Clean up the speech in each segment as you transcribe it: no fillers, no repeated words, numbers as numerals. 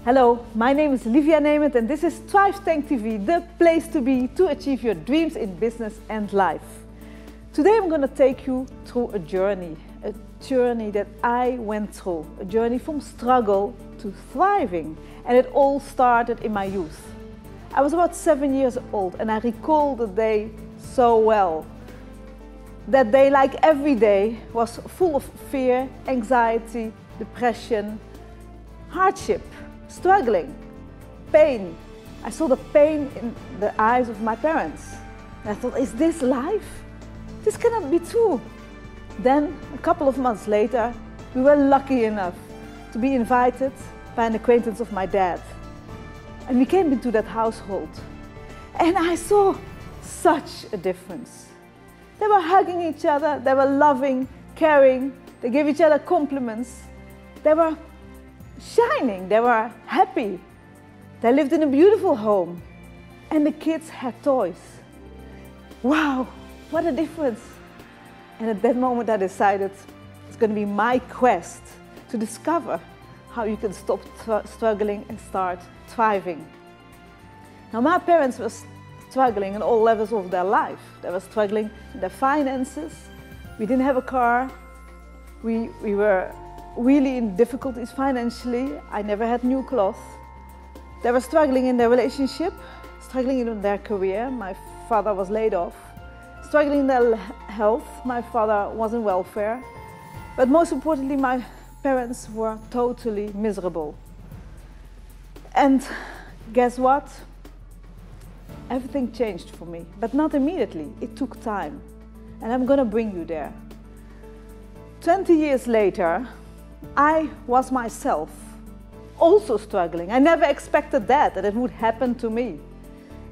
Hello, my name is Livia Nemeth and this is Lifechanging TV, the place to be to achieve your dreams in business and life. Today I'm going to take you through a journey that I went through, a journey from struggle to thriving, and it all started in my youth. I was about 7 years old and I recall the day so well. That day, like every day, was full of fear, anxiety, depression, hardship, struggling, pain. I saw the pain in the eyes of my parents. And I thought, is this life? This cannot be true. Then, a couple of months later, we were lucky enough to be invited by an acquaintance of my dad. And we came into that household. And I saw such a difference. They were hugging each other, they were loving, caring, they gave each other compliments. They were shining, they were happy. They lived in a beautiful home. And the kids had toys. Wow, what a difference. And at that moment I decided it's going to be my quest to discover how you can stop struggling and start thriving. Now my parents were struggling in all levels of their life. They were struggling in their finances. We didn't have a car. We were really in difficulties financially. I never had new clothes. They were struggling in their relationship, struggling in their career. My father was laid off. Struggling in their health. My father was in welfare. But most importantly, my parents were totally miserable. And guess what? Everything changed for me, but not immediately. It took time. And I'm going to bring you there. 20 years later, I was myself, also struggling. I never expected that it would happen to me.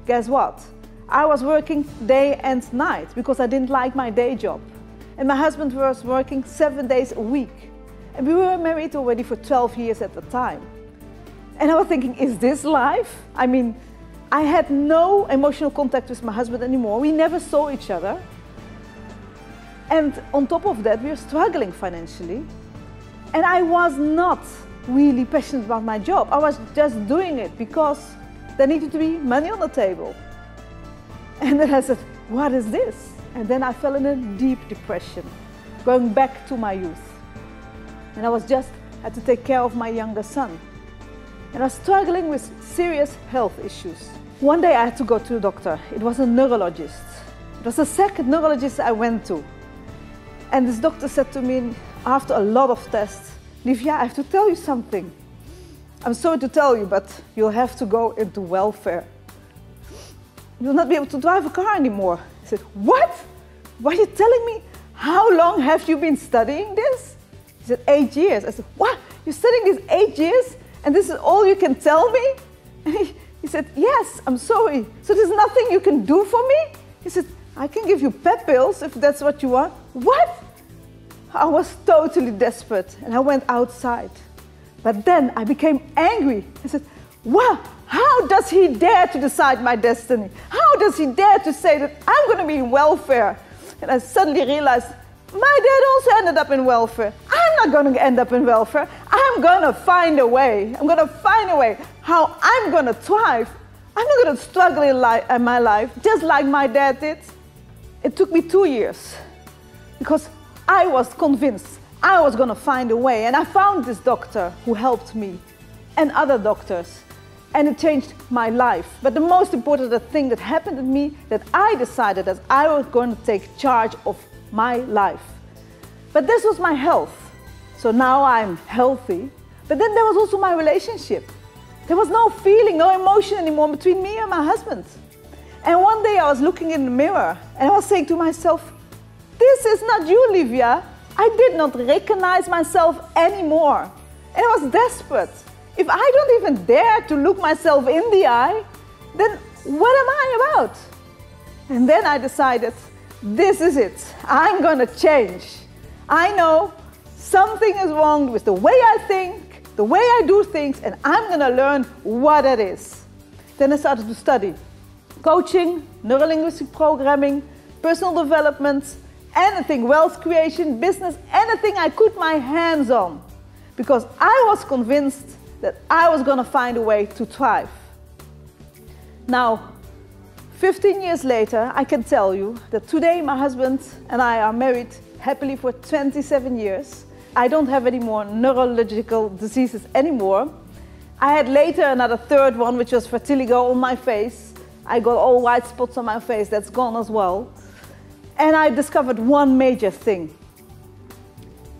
Guess what? I was working day and night because I didn't like my day job. And my husband was working 7 days a week. And we were married already for 12 years at the time. And I was thinking, is this life? I mean, I had no emotional contact with my husband anymore. We never saw each other. And on top of that, we were struggling financially. And I was not really passionate about my job. I was just doing it because there needed to be money on the table. And then I said, what is this? And then I fell in a deep depression, going back to my youth. And I had to take care of my younger son. And I was struggling with serious health issues. One day I had to go to the doctor. It was a neurologist. It was the second neurologist I went to. And this doctor said to me, after a lot of tests, Livia, I have to tell you something. I'm sorry to tell you, but you'll have to go into welfare. You'll not be able to drive a car anymore. I said, what? What are you telling me? How long have you been studying this? He said, 8 years. I said, what? You're studying this 8 years? And this is all you can tell me? And he said, yes, I'm sorry. So there's nothing you can do for me? He said, I can give you pep pills if that's what you want. What? I was totally desperate and I went outside. But then I became angry. I said, wow, how does he dare to decide my destiny? How does he dare to say that I'm going to be in welfare? And I suddenly realized, my dad also ended up in welfare. I'm not going to end up in welfare. I'm going to find a way. I'm going to find a way how I'm going to thrive. I'm not going to struggle in my life just like my dad did. It took me 2 years because I was convinced I was going to find a way. And I found this doctor who helped me and other doctors. And it changed my life. But the most important thing that happened to me, that I decided that I was going to take charge of my life. But this was my health. So now I'm healthy. But then there was also my relationship. There was no feeling, no emotion anymore between me and my husband. And one day I was looking in the mirror and I was saying to myself, this is not you, Livia. I did not recognize myself anymore. And I was desperate. If I don't even dare to look myself in the eye, then what am I about? And then I decided, this is it. I'm going to change. I know something is wrong with the way I think, the way I do things, and I'm going to learn what it is. Then I started to study coaching, neurolinguistic programming, personal development, anything, wealth creation, business, anything I could put my hands on. Because I was convinced that I was going to find a way to thrive. Now, 15 years later, I can tell you that today my husband and I are married happily for 27 years. I don't have any more neurological diseases anymore. I had later another third one, which was vitiligo on my face. I got all white spots on my face, that's gone as well. And I discovered one major thing.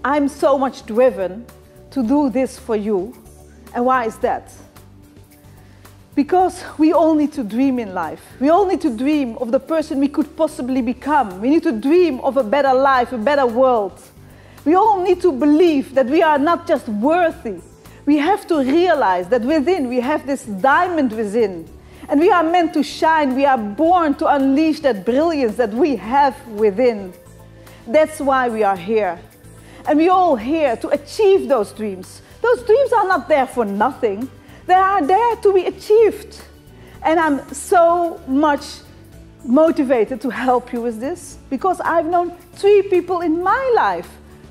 I'm so much driven to do this for you. And why is that? Because we all need to dream in life. We all need to dream of the person we could possibly become. We need to dream of a better life, a better world. We all need to believe that we are not just worthy. We have to realize that within we have this diamond within. And we are meant to shine. We are born to unleash that brilliance that we have within. That's why we are here. And we are all here to achieve those dreams. Those dreams are not there for nothing. They are there to be achieved. And I'm so much motivated to help you with this because I've known 3 people in my life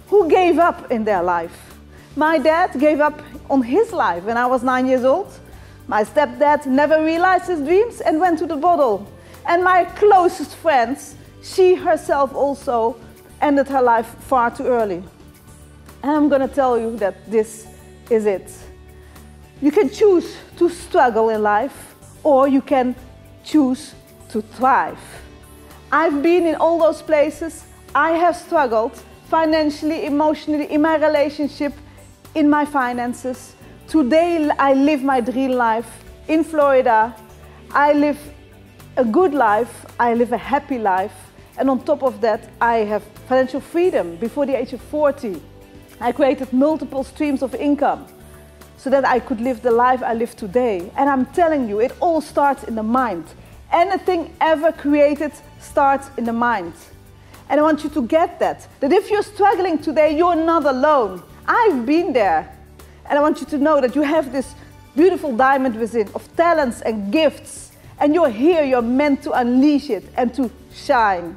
who gave up in their life. My dad gave up on his life when I was 9 years old. My stepdad never realized his dreams and went to the bottle. And my closest friend, she herself also ended her life far too early. And I'm going to tell you that this is it. You can choose to struggle in life, or you can choose to thrive. I've been in all those places. I have struggled financially, emotionally, in my relationship, in my finances. Today I live my dream life in Florida. I live a good life. I live a happy life. And on top of that, I have financial freedom. Before the age of 40, I created multiple streams of income so that I could live the life I live today. And I'm telling you, it all starts in the mind. Anything ever created starts in the mind. And I want you to get that if you're struggling today, you're not alone. I've been there. And I want you to know that you have this beautiful diamond within of talents and gifts. And you're here, you're meant to unleash it and to shine.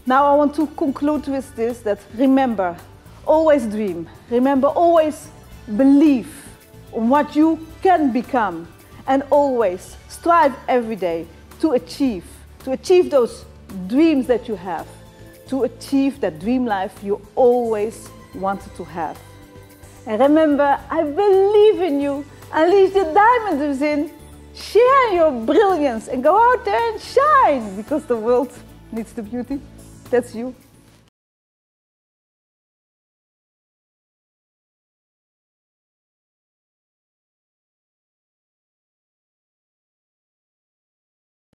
Now I want to conclude with this, that remember, always dream. Remember, always believe in what you can become. And always strive every day to achieve those dreams that you have. To achieve that dream life you always wanted to have. And remember, I believe in you. Unleash the diamond within. Share your brilliance and go out there and shine, because the world needs the beauty. That's you.